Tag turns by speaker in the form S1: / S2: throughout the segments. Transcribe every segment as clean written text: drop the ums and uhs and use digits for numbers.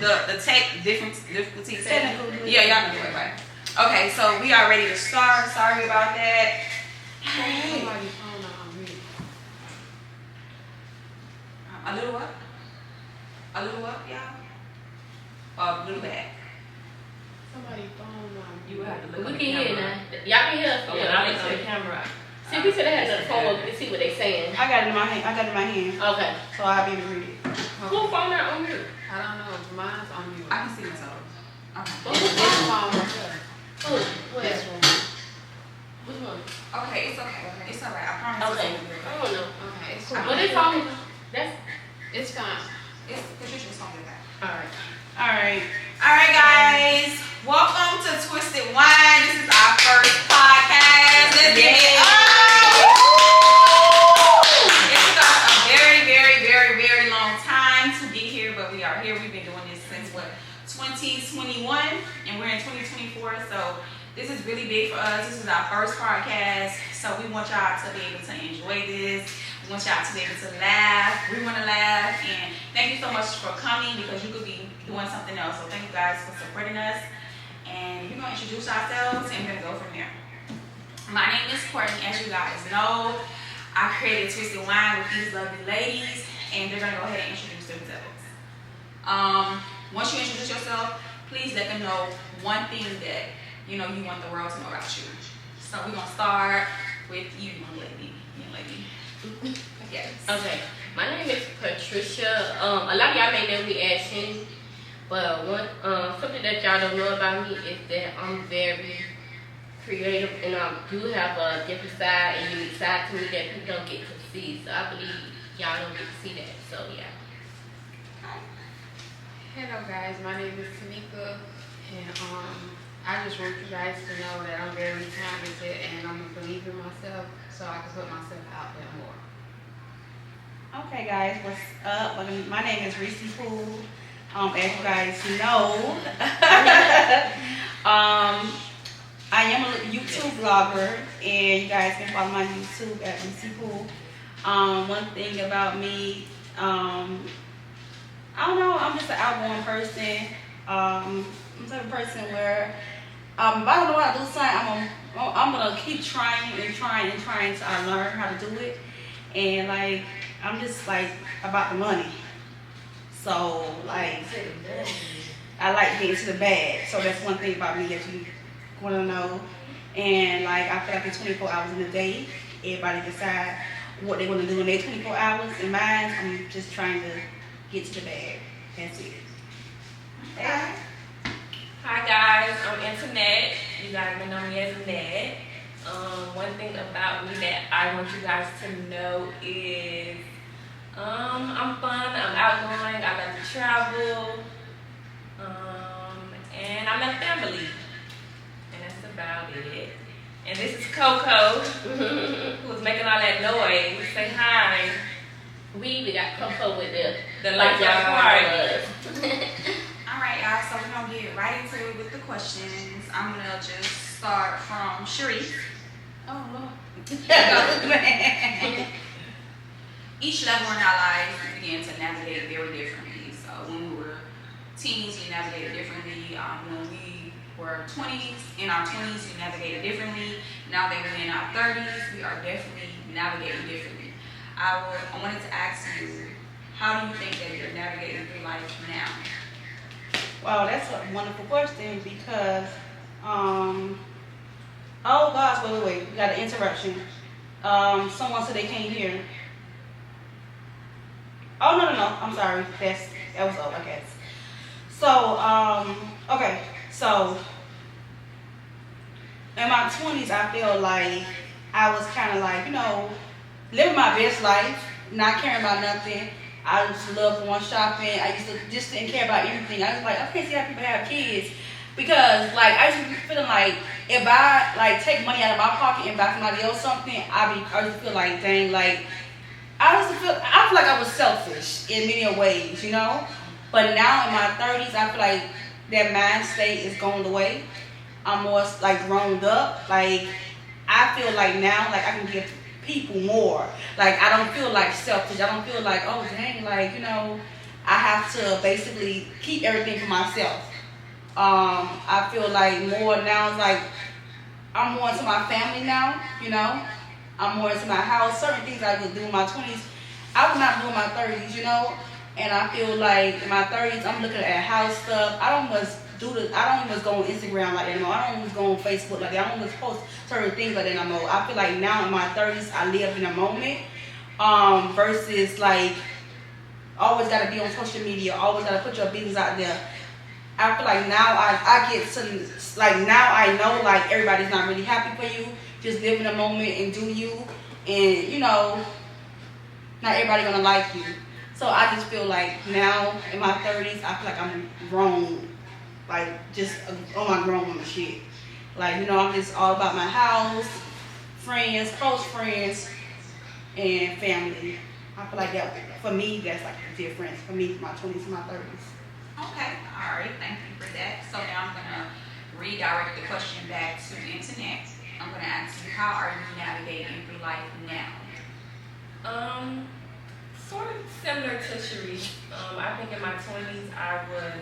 S1: the tech difficulties. Yeah, y'all know it, right? Okay, so we are ready to start. Sorry about that. Hey. A little up? A little up, y'all? Or a little back?
S2: Somebody's phone on.
S3: You have to look
S2: We
S3: at
S2: can
S3: the
S2: hear
S3: camera.
S2: now. Y'all can hear us.
S3: Okay, I'll look at the camera.
S2: See, we should have had another phone up to see what they saying.
S1: I got it in my hand.
S2: Okay.
S1: So I'll be able to read it.
S2: Who phone are on mute?
S3: I don't know. Mine's on mute.
S1: I can see myself. Okay.
S3: This phone.
S2: Who?
S3: This one.
S2: Which one?
S1: Okay, it's okay. It's alright. I promise.
S2: Okay.
S1: It's okay.
S2: I don't know.
S3: Okay, it's
S2: But
S3: fine.
S2: this phone, that's
S3: It's fine.
S1: It's Patricia's phone with that.
S2: alright.
S1: Alright, guys. Welcome to Twisted Wine. This is our first podcast. Let's get it. It took us a very long time to get here, but we are here. We've been doing this since 2021, and we're in 2024. So this is really big for us. This is our first podcast, so we want y'all to be able to enjoy this. We want y'all to be able to laugh. We want to laugh, and thank you so much for coming because you could be doing something else. So thank you guys for supporting us, and we're gonna introduce ourselves and we're gonna go from there. My name is Courtney. As you guys know, I created Twisted Wine with these lovely ladies, and they're gonna go ahead and introduce themselves. Once you introduce yourself, please let them know one thing that you want the world to know about you. So we're gonna start with you, young lady. Yes.
S2: Okay. My name is Patricia. A lot of y'all may know me as Shin, but something that y'all don't know about me is that I'm very creative, and I do have a different side and unique side to me that people don't get to see. So I believe y'all don't get to see that. So yeah.
S3: Hello guys, my name is Tanika, and I just want you guys to know that I'm very talented and I'm a believer in myself, so I can put myself out there more.
S1: Okay, guys, what's up? My name is Reese Pooh. As you guys know, I am a YouTube vlogger, and you guys can follow my YouTube at Reese Pooh. One thing about me, I don't know, I'm just an outgoing person. I'm the type of person where if I don't know how to do something, I'm gonna keep trying until I learn how to do it. And like, I'm just like about the money. So like, I like getting to the bag. So that's one thing about me that you wanna know. And like, I feel like in 24 hours in a day, everybody decide what they wanna do in their 24 hours. In mine, I'm just trying to get to the bag. That's it.
S2: Hey. Hi guys, I'm Antoinette. You guys may know me as Annette. One thing about me that I want you guys to know is I'm fun, I'm outgoing, I love to travel, and I love family. And that's about it. And this is Coco, who's making all that noise. Say hi. We even got Coco with the like y'all party.
S1: Alright, y'all, so we're gonna get right into it with the questions. I'm gonna just start from Sharice. Oh Lord. Each level in our lives, we began to navigate very differently. So when we were teens, we navigated differently. When we were in our 20s, we navigated differently. Now that we're in our 30s, we are definitely navigating differently. I wanted to ask you, how do you think that you're navigating through life now?
S4: Wow, that's a wonderful question because, oh gosh, wait, we got an interruption. Someone said they can't hear. Oh, no, I'm sorry, that was old, I guess. So, okay, so, in my 20s, I feel like I was kind of like, living my best life, not caring about nothing. I used to love going shopping. I used to just didn't care about anything. I was like, I can't see how people have kids because like I used to be feeling like if I like take money out of my pocket and buy somebody else something, I used to feel like dang, like I feel like I was selfish in many ways, But now in my 30s, I feel like that mind state is going away. I'm more like grown up. Like I feel like now, like I can give people more. Like I don't feel like selfish. I don't feel like, oh dang, like I have to basically keep everything for myself. I feel like more now is like I'm more into my family now, you know. I'm more into my house. Certain things I would do in my 20s, I would not do in my 30s, you know. And I feel like in my 30s, I'm looking at house stuff. I don't even go on Instagram like that anymore. I don't even go on Facebook like that. I don't even post certain things like that anymore. I feel like now in my 30s, I live in a moment. Versus like always gotta be on social media, always gotta put your business out there. I feel like now I get to like now I know like everybody's not really happy for you. Just live in the moment and do you, and you know, not everybody gonna like you. So I just feel like now in my 30s, I feel like I'm grown, like just on my grown woman shit. Like you know, I'm just all about my house, friends, close friends, and family. I feel like that for me, that's like the difference for me, my 20s and my 30s.
S1: Okay, all right, thank you for that. So now I'm gonna redirect the question back to the internet. I'm gonna ask you, how are you navigating through life now?
S2: Sort of similar to Sharice. I think in my 20s I was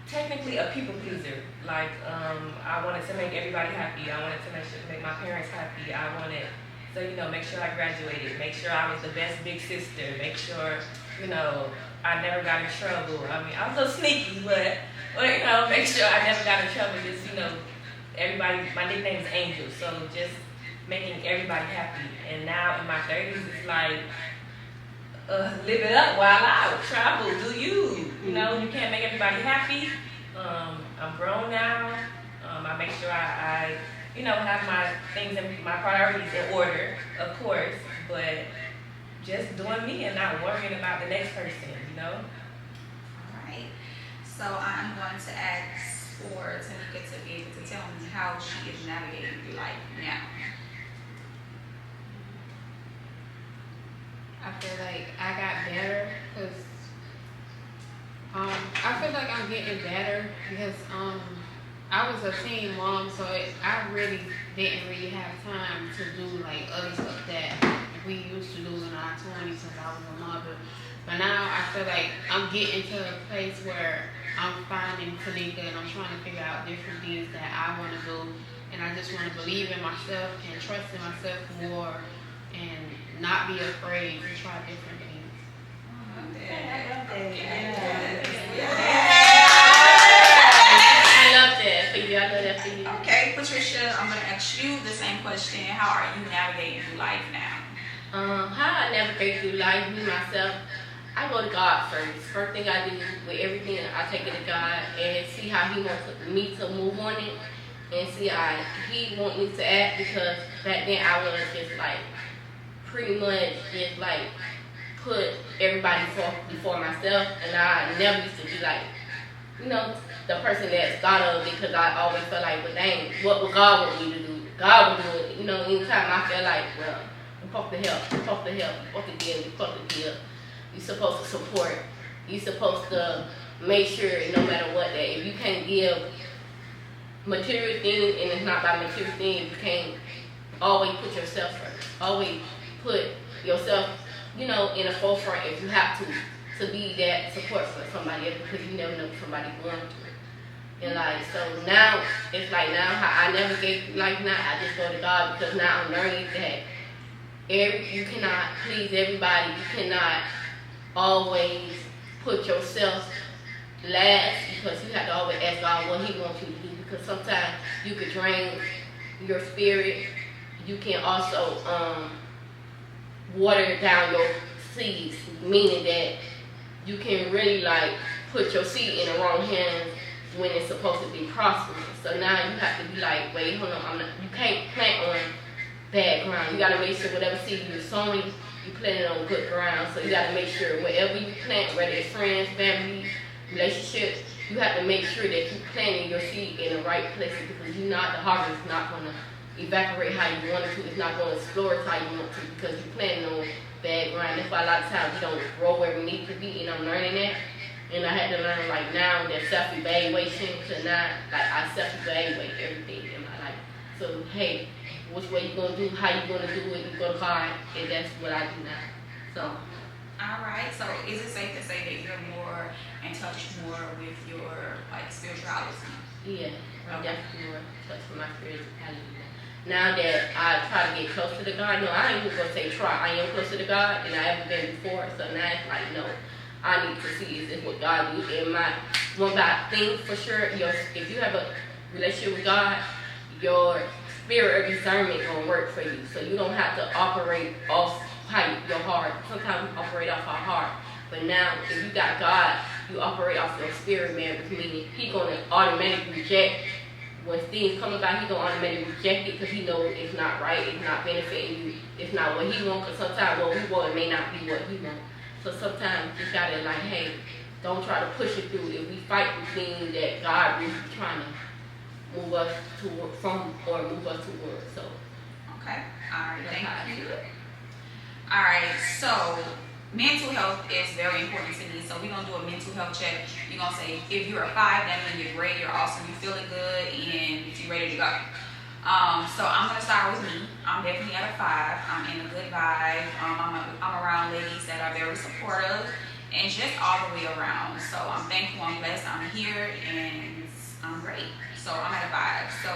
S2: technically a people pleaser. Like, I wanted to make everybody happy. I wanted to make my parents happy. I wanted to, you know, make sure I graduated, make sure I was the best big sister, make sure, you know, I never got in trouble. I mean, I was a little sneaky, but you know, make sure I never got in trouble. Just, you know, everybody, my nickname is Angel, so just making everybody happy. And now in my 30s, it's like, live it up, wild out, travel, do you. You know, you can't make everybody happy. I'm grown now. I make sure I, you know, have my things and my priorities in order, of course, but just doing me and not worrying about the next person, you know?
S1: All right. So I'm going to ask for Tanika to be able to tell me how she is navigating through life now.
S3: I feel like I got better because I feel like I'm getting better because I was a teen mom, so I really didn't really have time to do like other stuff that we used to do in our 20s since I was a mother. But now I feel like I'm getting to a place where I'm finding Tanika and I'm trying to figure out different things that I want to do, and I just want to believe in myself and trust in myself more and not be afraid to try different things.
S1: I love that.
S2: I love that for you. I love that for you.
S1: Okay, Patricia, I'm going to ask you the same question. How are you navigating through life now?
S2: How I navigate through life, me myself, I go to God first. First thing I do with everything, I take it to God and see how He wants me to move on it and see how He wants me to act, because back then I was just like pretty much just like put everybody before myself, and I never used to be like, you know, the person that's thought of, because I always felt like, well, dang, what would God want me to do? God would do it. You know, anytime I feel like, well, you're supposed to help, you're supposed to help, you're supposed to give, you're supposed to give, you're supposed to support, you're supposed to make sure no matter what, that if you can't give material things and it's not by material things, you can't always put yourself first. Always put yourself, you know, in the forefront if you have to be that support for somebody else, because you never know what somebody's going through. And like, so now, it's like now how I navigate life now, I just go to God, because now I'm learning that you cannot please everybody. You cannot always put yourself last, because you have to always ask God what He wants you to do, because sometimes you could drain your spirit. You can also water down your seeds, meaning that you can really like put your seed in the wrong hands when it's supposed to be prosperous. So now you have to be like, wait, hold on, you can't plant on bad ground. You gotta make sure whatever seed you're sowing, you plant it on good ground. So you gotta make sure whatever you plant, whether it's friends, family, relationships, you have to make sure that you're planting your seed in the right places, because the harvest is not gonna evaporate how you want it to. It's not gonna flourish how you want to, because you're planting on bad ground. That's why a lot of times we don't grow where we need to be, and I'm learning that. And I had to learn like now that self-evaluation to not, like I self-evaluate everything in my life. So hey, which way you gonna do, how you gonna do it, you go to God, and that's what I do now. So.
S1: All right, so is it safe to say that you're more in touch more with your like spirituality?
S2: Yeah, I'm definitely more in touch with my spirituality now that I try to get close to the God. No, I ain't even gonna say try. I am closer to God than I ever been before. So now it's like, no, I need to see is this what God do. And my one bad thing for sure, if you have a relationship with God, your spirit of discernment gonna work for you. So you don't have to operate off your heart. Sometimes we operate off our heart. But now if you got God, you operate off your spirit, man, which meaning he gonna automatically reject when things come about, he gonna automatically reject it because he knows it's not right, it's not benefiting you, it's not what he wants. Because sometimes what we want may not be what he wants. So sometimes you gotta like, hey, don't try to push it through. If we fight the thing that God really trying to move us toward from or move us towards. So
S1: okay, all right, thank you. All right, so mental health is very important to me. So we're gonna do a mental health check. You're gonna say if you're a 5, that means you're great, you're awesome, you're feeling good, and you're ready to go. So I'm gonna start with me. I'm definitely at a 5. I'm in a good vibe. I'm around ladies that are very supportive and just all the way around. So I'm thankful, I'm blessed, I'm here, and I'm great. So I'm at a 5. So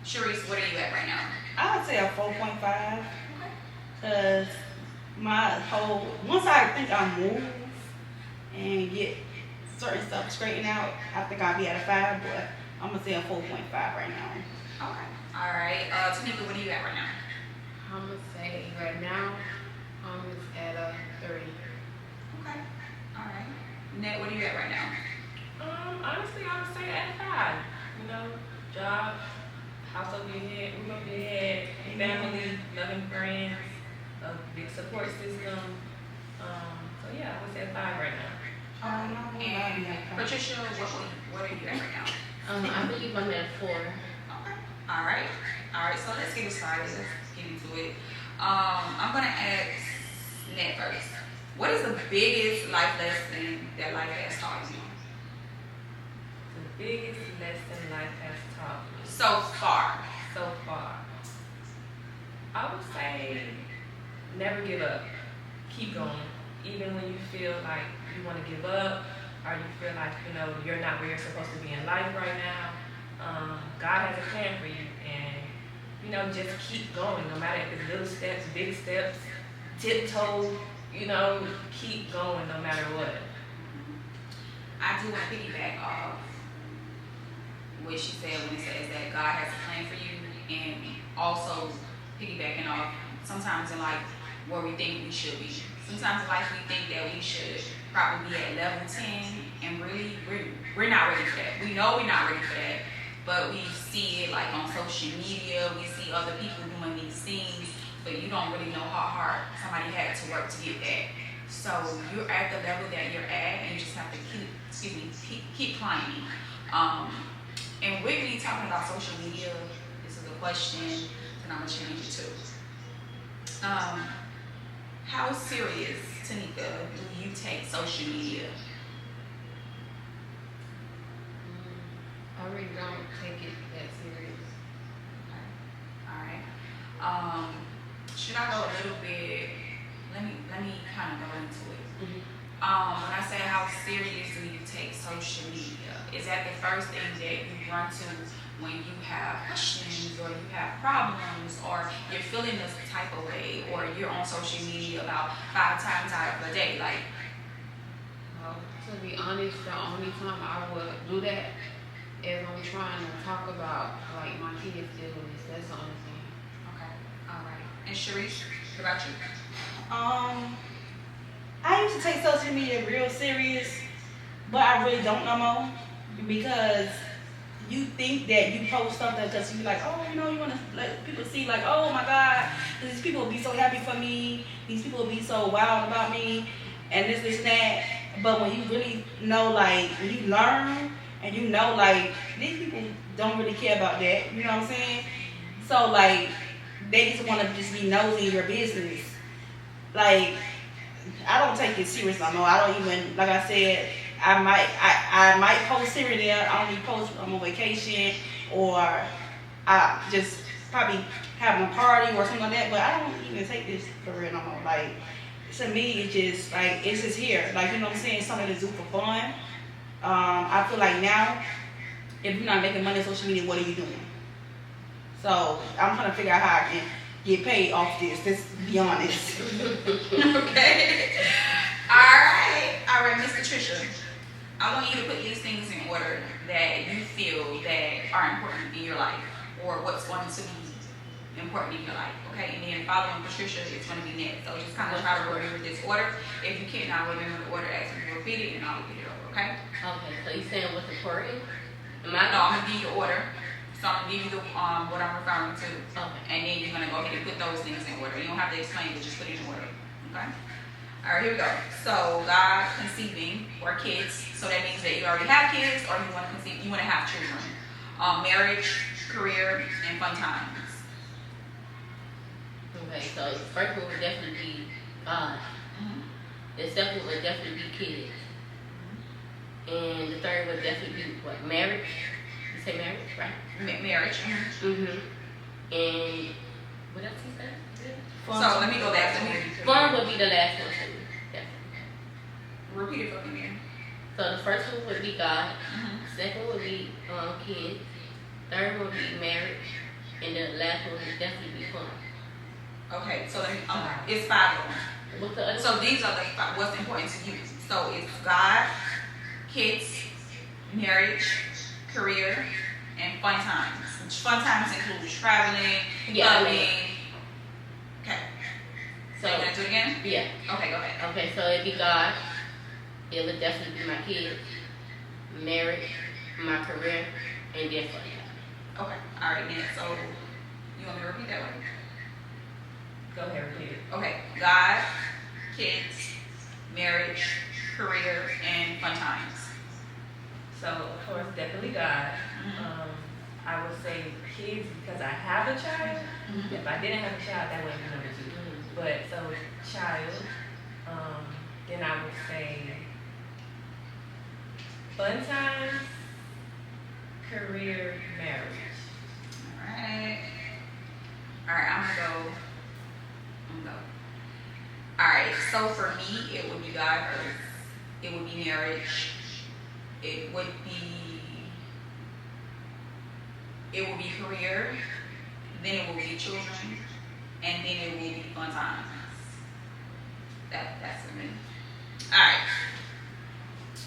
S1: Sharice, what are you at right now?
S4: I would say a 4.5.
S1: Okay.
S4: Cause once I think I move and get certain stuff straightened out, I think I'll be at a 5, but I'm gonna say a 4.5 right now.
S1: Okay. All right. Tanika, what are you at right now?
S3: I'm gonna say right now, I'm at a 3.
S1: Okay. All right. Net, what are you at right now?
S5: Honestly, I would say at 5. You know, job, house over your head, roof over your head, family, loving friends, a big support system. So yeah, I would say 5 right now.
S1: And Patricia, what are you at right now?
S2: I believe I'm at 4.
S1: Okay. All right. All right. So let's get started. Let's get into it. I'm gonna ask Net first. What is the biggest life lesson that life has taught you?
S5: The biggest lesson life has taught me
S1: So far.
S5: I would say never give up. Keep going. Even when you feel like you want to give up or you feel like, you're not where you're supposed to be in life right now, God has a plan for you. And, just keep going. No matter if it's little steps, big steps, tiptoe, keep going no matter what.
S1: I do want to piggyback off what she said when it says that God has a plan for you, and also piggybacking off sometimes in life where we think we should be. Sometimes in life we think that we should probably be at level 10, and really we're not ready for that. We know we're not ready for that, but we see it like on social media, we see other people doing these things, but you don't really know how hard somebody had to work to get that. So you're at the level that you're at, and you just have to keep climbing. And with me talking about social media, this is a question, and I'm gonna change it too. How serious, Tanika, do you take social media?
S3: I really don't take it that serious.
S1: Okay. All right. Should I go a little bit? Let me kind of go into it. When I say how serious do you take social media, is that the first thing that you run to when you have questions or you have problems or you're feeling this type of way or you're on social media about 5 times out of the day? Like,
S3: To be honest, the only time I would do that is I'm trying to talk about like my kids dealing with this. That's the only thing.
S1: okay, all right. And Sharice, what about you?
S4: I used to take social media real serious, but I really don't no more because you think that you post something because you like, oh, you want to let people see like, oh my God, these people will be so happy for me, these people will be so wild about me, and this, and that. But when you really know, like, when you learn and like, these people don't really care about that, you know what I'm saying? So like, they just want to just be nosy in your business. Like, I don't take it serious no more. I don't even, like I said, I might post here and there. I only post I'm on vacation or I just probably having a party or something like that. But I don't even take this for real no more. Like, to me, it's just like it's just here. Like you know what I'm saying, something to do for fun. I feel like now, if you're not making money on social media, what are you doing? So I'm trying to figure out how I can get paid off this. Let's be honest.
S1: Okay. All right, Miss Patricia. I want you to put these things in order that you feel that are important in your life, or what's going to be important in your life. Okay, and then following Patricia is going to be next. So just kind of try to remember this order. If you cannot remember the order, as you repeat it, and I'll repeat it over. Okay.
S2: Okay, so you saying what's important?
S1: No, I'm gonna give you the order. So I'm gonna give you the what I'm referring to,
S2: Okay.
S1: and then you're gonna go ahead and put those things in order. You don't have to explain it, just put it in order. Okay. All right, here we go. So God conceiving or kids. So that means that you already have kids, or you want to conceive. You want to have children. Marriage, career, and fun times.
S2: Okay, so the first one would definitely be God.
S1: Mm-hmm.
S2: The second would definitely be kids. And the third would definitely be what? Marriage? You say marriage, right?
S1: Marriage.
S2: Mm-hmm. And what else you said?
S1: So let me go back.
S2: Fun would be the last one for me.
S1: Repeat it for me again.
S2: So the first one would be God.
S1: Mm-hmm.
S2: Second would be kids. Third would be marriage. And the last one would definitely be fun.
S1: Okay, so let me, it's 5 of them.
S2: What's the other?
S1: So these are the what's important to you. So it's God, kids, marriage, career, and fun times. Which fun times include traveling, clubbing. Okay. So you gonna do it again?
S2: Yeah.
S1: Okay, go ahead.
S2: Okay, so it'd be God. It would definitely be my kids, marriage, my career, and then fun times.
S1: Okay. All right, then. So you want me to repeat that one?
S5: Go ahead, repeat it.
S1: Okay. God, kids, marriage, career, and fun times.
S5: So, of course, definitely God.
S1: Mm-hmm.
S5: I would say kids because I have a child.
S1: Mm-hmm.
S5: If I didn't have a child, that wouldn't be number 2. But, so, child. Then I would say fun times, career, marriage.
S1: Alright. Alright, I'm gonna go. Alright, so for me, it would be God first. It would be marriage. It would be career. Then it will be children. And then it will be fun times. That's for me. Alright.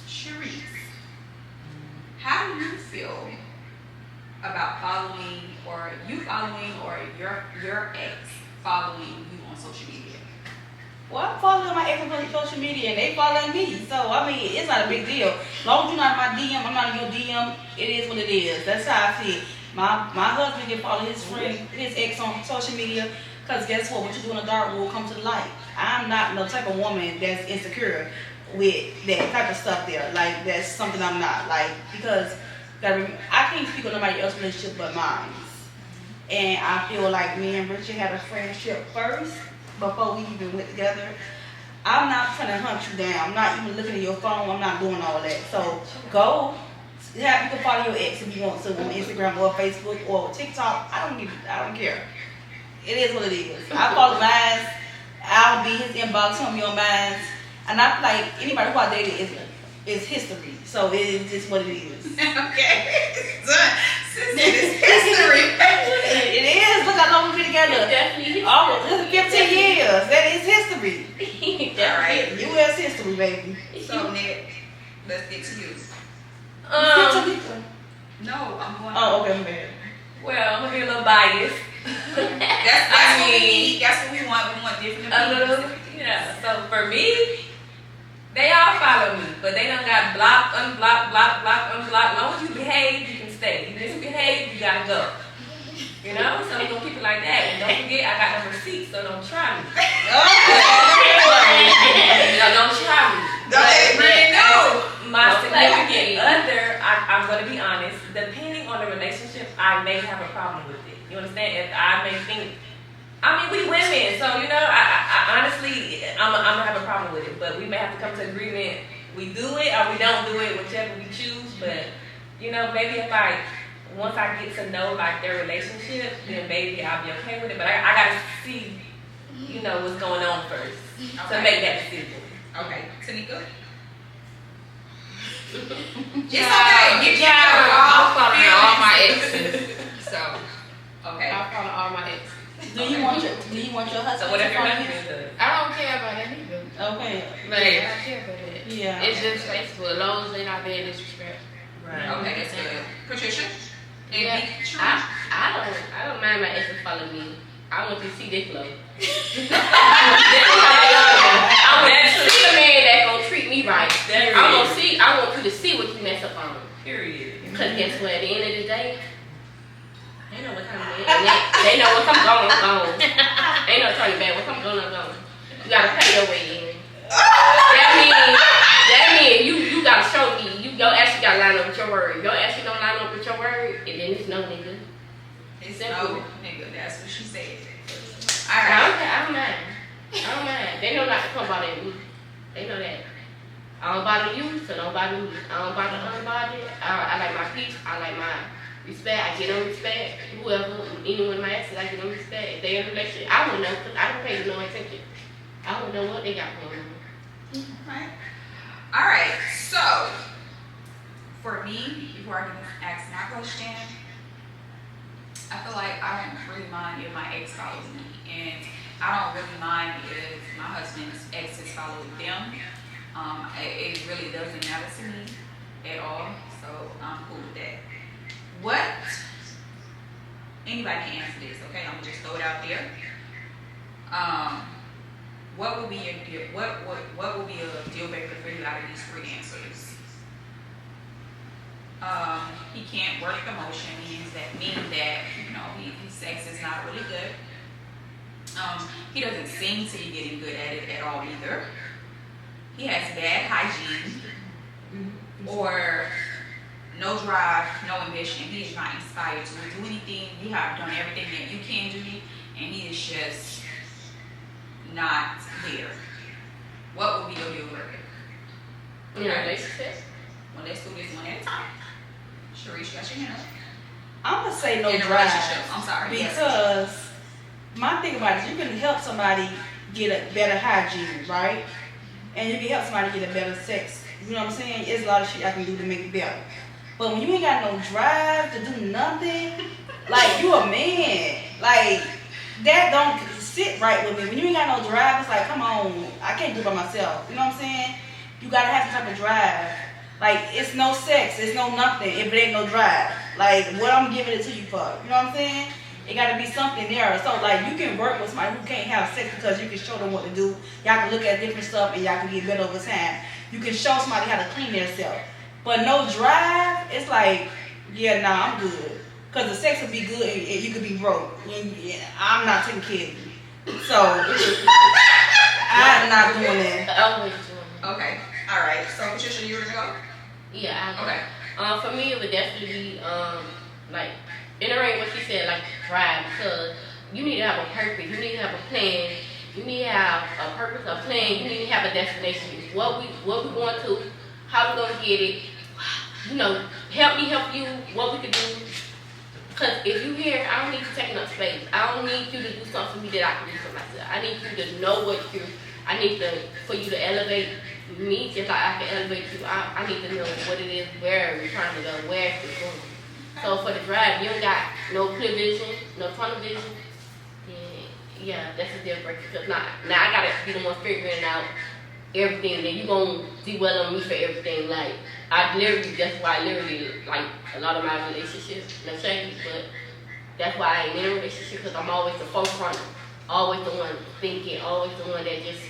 S1: Sharice, how do you feel about following or your ex following you on social media?
S4: Well, I'm following my ex on social media and they following me. So, I mean, it's not a big deal. As long as you're not in my DM, I'm not in your DM, it is what it is. That's how I see it. My husband can follow his friend, his ex on social media, because guess what? What you do in the dark will come to the light. I'm not no type of woman that's insecure with that type of stuff there. Like, that's something I'm not. Like, because I can't speak on nobody else's relationship but mine. And I feel like me and Richard had a friendship first before we even went together. I'm not trying to hunt you down. I'm not even looking at your phone. I'm not doing all that. So go. You can follow your ex if you want to on Instagram or Facebook or TikTok. I don't care. It is what it is. I follow mine. I'll be his inbox, he'll be on mine. And I feel like anybody who I dated is history. So it is just what it is.
S1: Okay. It is history.
S4: It is. Look how long we've been together.
S2: Definitely.
S4: Almost 15 years. That is history.
S1: All right.
S4: U.S. history, baby.
S1: So, Nick, let's get to you. No, I'm going.
S4: Oh, okay, I'm bad.
S5: Well, I'm gonna be a little biased.
S1: That's what we need. That's what we want. We want different
S5: A little,
S1: opinions.
S5: So for me, they all follow me, but they done got blocked, unblocked, blocked, unblocked. As long as you behave, you can stay. You misbehave, you gotta go. You know, so we're gonna keep it like that. And don't forget, I got no receipts, so don't try me. No, don't try me. My significant other, I'm going to be honest, depending on the relationship, I may have a problem with it. You understand? If I may think, we women, so, I honestly, I'm going to have a problem with it. But we may have to come to agreement, we do it or we don't do it, whichever we choose. But, maybe if once I get to know, like, their relationship, then maybe I'll be okay with it. But I got to see you know what's going on first to
S1: Okay.
S5: make that decision.
S1: Okay, Tanika. It's
S3: Yeah,
S1: okay.
S3: I'm following all my
S1: feelings.
S3: exes. So
S1: Okay.
S3: I follow all my exes.
S4: Do you want your husband
S5: So whatever
S4: to
S5: your
S4: follow
S5: husband does.
S3: I don't care about that either.
S4: you? Okay.
S3: Like, I don't care about that.
S4: Yeah.
S3: It's just Facebook. As long as they're not being disrespectful.
S5: Right.
S1: Okay, that's good. Patricia. And
S2: Yeah,
S1: Big Tree.
S2: I don't mind my exes following me. I want to see their flow. I want to see a man that gonna treat me right. I want you to see what you mess up on.
S5: Period.
S2: Cause guess what? At the end of the day, they know what kind of man. They know what I'm going, I'm gone. Ain't no turning back. What I'm going, I'm gone. You gotta pay your way in. That means you gotta show me. Your ass gotta line up with your word. If your ass don't line up with your word, and then it's no nigga.
S1: It's
S2: Simple.
S1: no nigga. That's what she said.
S2: I
S1: Alright.
S2: don't mind. I don't mind. They know not to come bother me. They know that. I don't bother you, so don't bother me. I don't bother anybody. I like my peace. I like my respect. I get them respect. Whoever, anyone in my exes, I get them respect. If they in a relationship, I wouldn't know because I don't pay no attention. I wouldn't know what they got going on.
S1: Alright, so for me, before I can ask my question, I feel like I don't really mind if my ex follows me, and I don't really mind if my husband's exes follow them. It really doesn't matter to me at all, so I'm cool with that. What? Anybody can answer this, okay? I'm gonna just throw it out there. What would be your deal? What would be a deal breaker for you out of these three answers? He can't work the motion, means that you know his sex is not really good. He doesn't seem to be getting good at it at all either. He has bad hygiene, or no drive, no ambition. He is not inspired to do anything. You have done everything that you can do, and he is just not there. What would be your deal breaker?
S2: You know, relationship.
S1: Well, let's do this one at a time. Sharice, got your hand up.
S4: I'm gonna say no
S1: In a
S4: drive.
S1: relationship. I'm sorry. Yes.
S4: Because my thing about it is you can help somebody get a better hygiene, right? And you can help somebody get a better sex. You know what I'm saying? There's a lot of shit I can do to make it better. But when you ain't got no drive to do nothing, like you a man, like that don't sit right with me. When you ain't got no drive, it's like, come on, I can't do it by myself. You know what I'm saying? You gotta have some type of drive. Like it's no sex, it's no nothing if it ain't no drive. Like what I'm giving it to you for. You know what I'm saying? It gotta be something there. So like you can work with somebody who can't have sex because you can show them what to do. Y'all can look at different stuff and y'all can get better over time. You can show somebody how to clean themselves. But no drive, it's like, yeah, nah, I'm good. Cause the sex will be good and you could be broke. And I'm not taking care of you. So I'm not doing that.
S2: Always doing.
S1: Okay. All right. So Patricia, you ready to go?
S2: Yeah.
S1: Okay.
S2: For me, it would definitely be like entering what she said, like drive, because you need to have a purpose. You need to have a plan. You need to have a purpose, a plan. You need to have a destination. What we going to, how we gonna get it. You know, help me help you. What we could do. Because if you here, I don't need you taking up space. I don't need you to do something for me that I can do for myself. I need you to know what you. I need for you to elevate me just like I can elevate you. I need to know what it is, where we're trying to go, where it's going. So for the drive, you ain't got no clear vision, no tunnel vision. Yeah, that's a deal breaker. Because now I gotta be the one figuring out everything. Then you gonna dwell on me for everything. Like that's why I literally like a lot of my relationships, no shame, but that's why I ain't in a relationship because I'm always the forefront, always the one thinking, always the one that just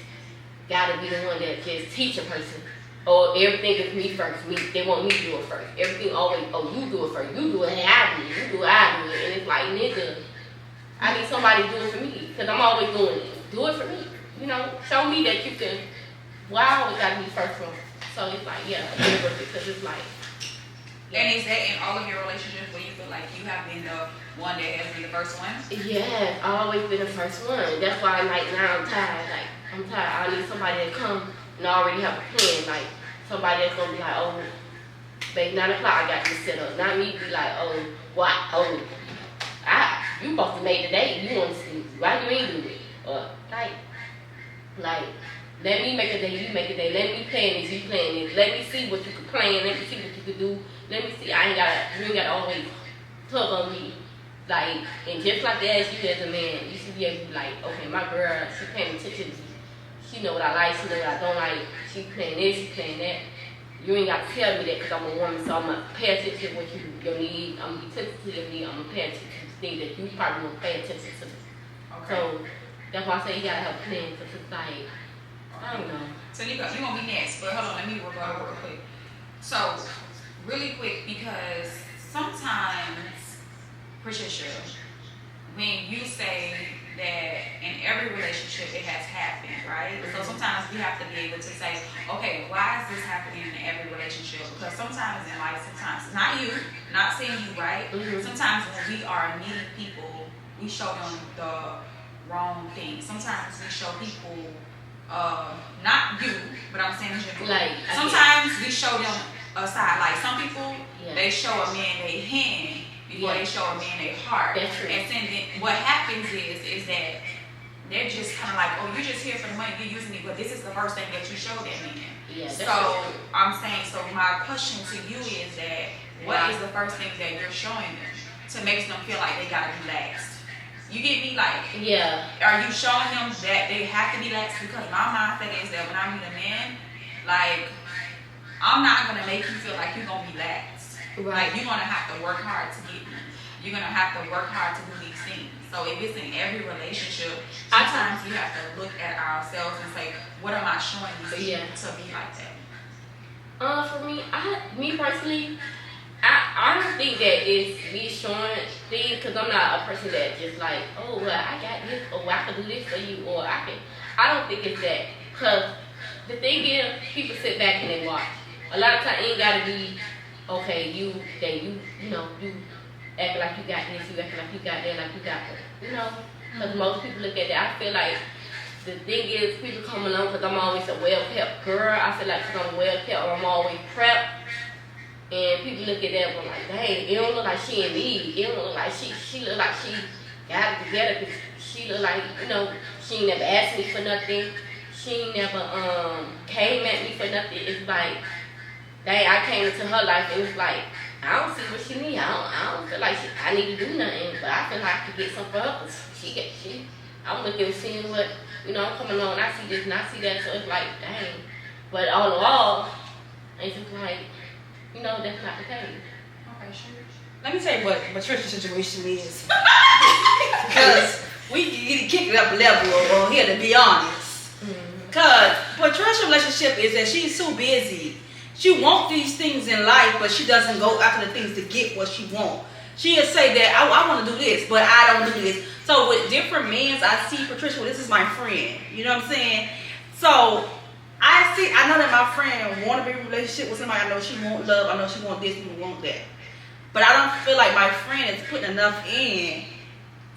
S2: gotta be the one that just teach a person. Or everything is me first. They want me to do it first. Everything always, you do it first. You do it, and I do it. You do it, I do it. And it's like, nigga, I need somebody to do it for me. Because I'm always doing it. Do it for me. You know, show me that you can. Well, I always got to be first one. So it's like, yeah, because it's like. Yeah.
S1: And is that in all of your relationships where you feel like you have been the one that has been the first one?
S2: Yeah, I've always been the first one. That's why now I'm tired. Like, I'm tired. I need somebody to come and already have a plan. Like, somebody that's going to be like, oh, babe, 9 o'clock, I got this set up. Not me be like, oh, what? Oh, you supposed to make the date. You want to see. Why you ain't do it? or like, let me make a day, you make a day. Let me plan this, you plan this. Let me see what you can plan. Let me see what you can do. Let me see. You ain't gotta always tug on me. Like, and just like that, you as a man, you should be able to be like, okay, my girl, she paying attention. She know what I like, she know what I don't like. She playing this, she playing that. You ain't got to tell me that because I'm a woman, so I'm going to pay attention to what your need. I'm going to be attentive to your need. I'm going to pay attention to the things that you probably won't pay attention to.
S1: Okay.
S2: So that's why I say you got to have a plan because it's like, I don't know.
S1: So you're going to be next, but hold on, let me go real quick. So, really quick, because sometimes, Patricia, when you say that in every relationship it has happened, right? So sometimes we have to be able to say, okay, why is this happening in every relationship? Because sometimes in life, sometimes, not you, not saying you, right? Sometimes when we are meeting people, we show them the wrong thing. Sometimes we show people, not you, but I'm saying in general.
S2: Like,
S1: sometimes we show them a side. Like some people, they show a man their hand before they show a man their heart.
S2: That's true.
S1: And then what happens is that they're just kind of like, oh, you're just here for the money, you're using me, but this is the first thing that you show that man.
S2: Yeah, that's
S1: so
S2: true.
S1: I'm saying, so my question to you is that what is the first thing that you're showing them to make them feel like they gotta be last? You get me? Like, are you showing them that they have to be last? Because my mindset is that when I meet a man, like, I'm not gonna make you feel like you're gonna be last. Right. Like, you're gonna have to work hard to get me. You're gonna have to work hard to do these things. So if it's in every relationship, sometimes we have to look at ourselves and say, what am I showing these people to be like that?
S2: For me personally, I don't think that it's me showing things because I'm not a person that just like, oh, well, I got this, or I can do this for you, or I don't think it's that. Because the thing is, people sit back and they watch. A lot of times it ain't gotta be, okay, you act like you got this, you act like you got that, like you got that. You know, because most people look at that. I feel like the thing is, people come along because I'm always a well-kept girl. I feel like because I'm well-kept or I'm always prepped. And people look at that and like, dang, it don't look like she in need. It don't look like she look like she got it together because she look like, she ain't never asked me for nothing. She ain't never came at me for nothing. It's like, dang, I came into her life and it's like, I don't see what she need. I don't feel like I need to do nothing, but I feel like I could get something for her. I'm looking and seeing what, I'm coming on, I see this and I see that, so it's like, dang. But all in all, it's just like, that's not the case.
S1: Okay, sure.
S4: Let me tell you what Patricia's situation is. Because we can kick it up a level or here to be honest. Because Patricia's relationship is that she's too busy. She wants these things in life, but she doesn't go after the things to get what she wants. She'll say that, I want to do this, but I don't do this. So with different men, I see Patricia, well, this is my friend. You know what I'm saying? So I know that my friend want to be in a relationship with somebody. I know she want love. I know she want this and want that. But I don't feel like my friend is putting enough in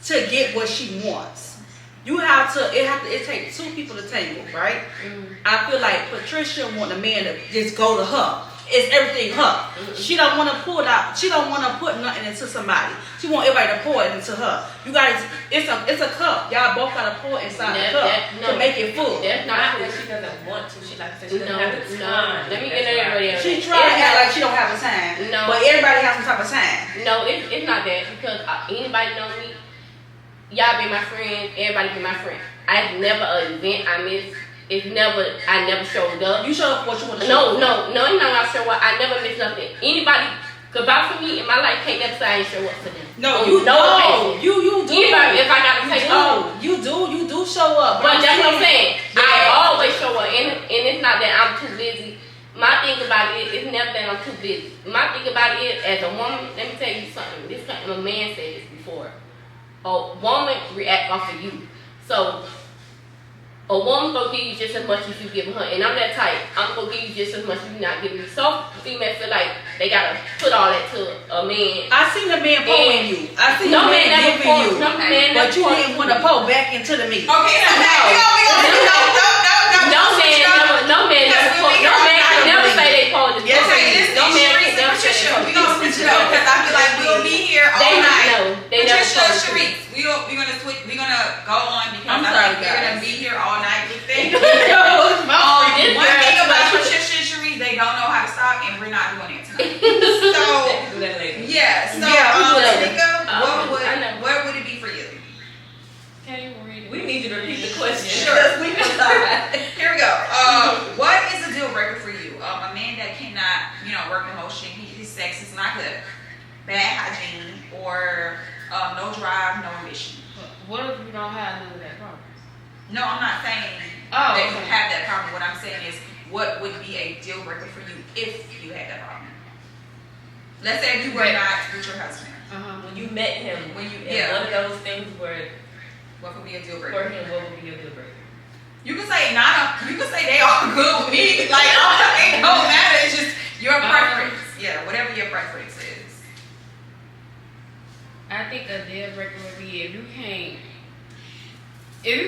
S4: to get what she wants. It takes two people to tangle, right? I feel like Patricia want a man to just go to her. It's everything her. She don't want to pull it out. She don't want to put nothing into somebody. She want everybody to pour it into her. You guys, it's a cup. Y'all both gotta pour inside the cup to make it full.
S2: That's
S5: Not that she doesn't want to. She like she doesn't have the time.
S2: Let me get everybody else.
S4: She try to act like she don't have a time.
S2: No,
S4: but everybody has some type of time.
S2: No, it's not that because anybody know me. Y'all be my friend. Everybody be my friend. I never an event I miss. I never showed up.
S4: You show up for what you want to show up.
S2: No, it's not I show up. I never miss nothing. Anybody, cause about for me in my life can't never say I ain't show up for them.
S4: No, you do. You do.
S2: Anybody, if I gotta take off.
S4: You do show up.
S2: But that's what I'm saying. I always show up, and it's not that I'm too busy. My thing about it is never that I'm too busy. My thing about it is, as a woman, let me tell you something. This something a man said this before. A woman react off of you. So a woman gonna give you just as much as you give her, and I'm that type. I'm gonna give you just as much as you not giving me. So females feel like they gotta put all that to a man.
S4: I seen the man pouring you. I seen
S2: no
S4: the man
S2: never
S4: giving you.
S2: No man
S4: but you didn't want to pour back into the meat.
S1: Okay, so
S2: no man never pour. No man can never say they poured the
S4: Yes,
S2: no man can never say they poured.
S1: We're gonna switch it up because I feel like we'll be here all night.
S2: They never
S1: Patricia,
S2: poured.
S1: Sharice, we're gonna switch. We're gonna go on because
S4: I'm
S1: I
S4: sorry,
S1: think what would be a deal breaker for you if you had that problem? Let's say if you were not with your husband.
S5: When you met him,
S1: When you
S5: one of those things where
S1: what would be a deal
S5: for
S1: breaker?
S5: him, what would be a deal breaker?
S1: You can say you can say they all good with me. Like it don't matter. It's just your preference. Yeah, whatever your preference is.
S3: I think a deal breaker would be if you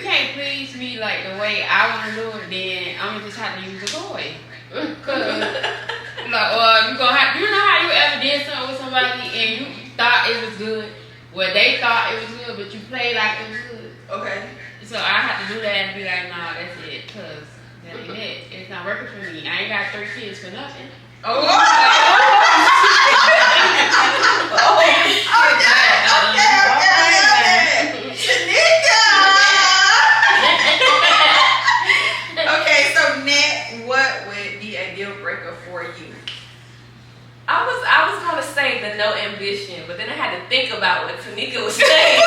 S3: can't please me like the way I want to do it, then I'm gonna just have to use a toy. Cause like, you gonna have, you know how you ever did something with somebody and you thought it was good, well they thought it was good, but you played like it was good.
S1: Okay.
S3: So I have to do that and be like, nah, that's it, cause that ain't it. It's not working for me. I ain't got 3 kids for nothing.
S1: Oh. Okay, so Nat, what would be a deal breaker for you?
S5: I was gonna say the no ambition, but then I had to think about what Tanika was saying.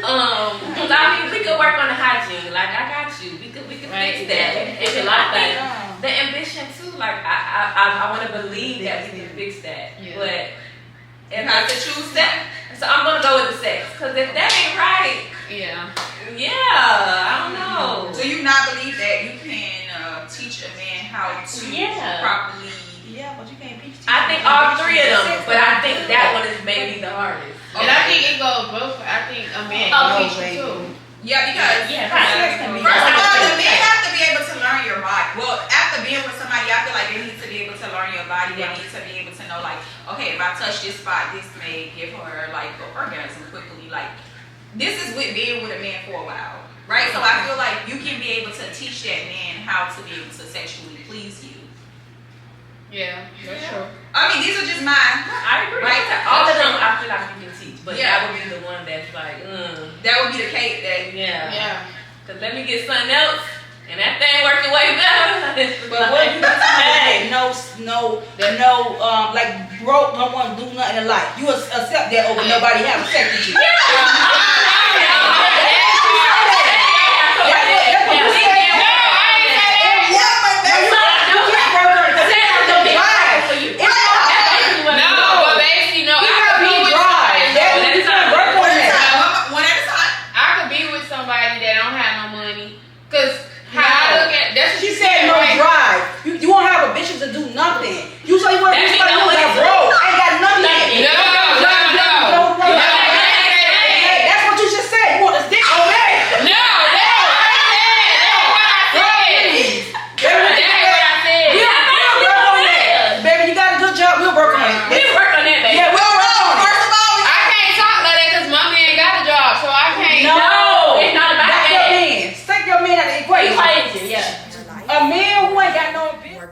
S5: Cause I mean, we could work on the hygiene. Like I got you. We could fix that. And I think the ambition too. Like I want to believe that we can fix that.
S3: Yeah.
S5: But if
S1: You have to choose that.
S5: so I'm gonna go with the sex. Cause if that ain't right,
S3: Yeah.
S5: I don't know.
S1: Do you not believe that you can teach a man how to properly?
S4: Yeah, but you can't teach.
S5: I think all 3 of them, but I think that one is maybe the hardest.
S3: And I think it goes both. I think a man can teach you too.
S1: Yeah, because
S5: Right.
S1: first of all, the men have to be able to learn your body. Well, after being with somebody, I feel like they need to be able to learn your body. They need to be able to know, like, okay, if I touch this spot, this may give her like an orgasm quickly. Like, this is with being with a man for a while, right? So I feel like you can be able to teach that man how to be able to sexually please you.
S3: Yeah, that's true.
S1: I mean, these are just mine.
S5: I agree.
S1: Right.
S5: All of them, I feel like you can teach, but
S1: Yeah.
S5: that would be the one that's like,
S1: That would be the cake that.
S3: Yeah.
S5: Cause let me get something else, and that thing working way better.
S4: But what you
S5: Hey.
S4: like broke, don't want to do nothing in life. You accept that over nobody having sex with you.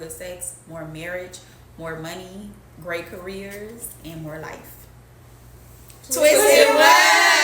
S1: Sex, more marriage, more money, great careers, and more life. Twisted What?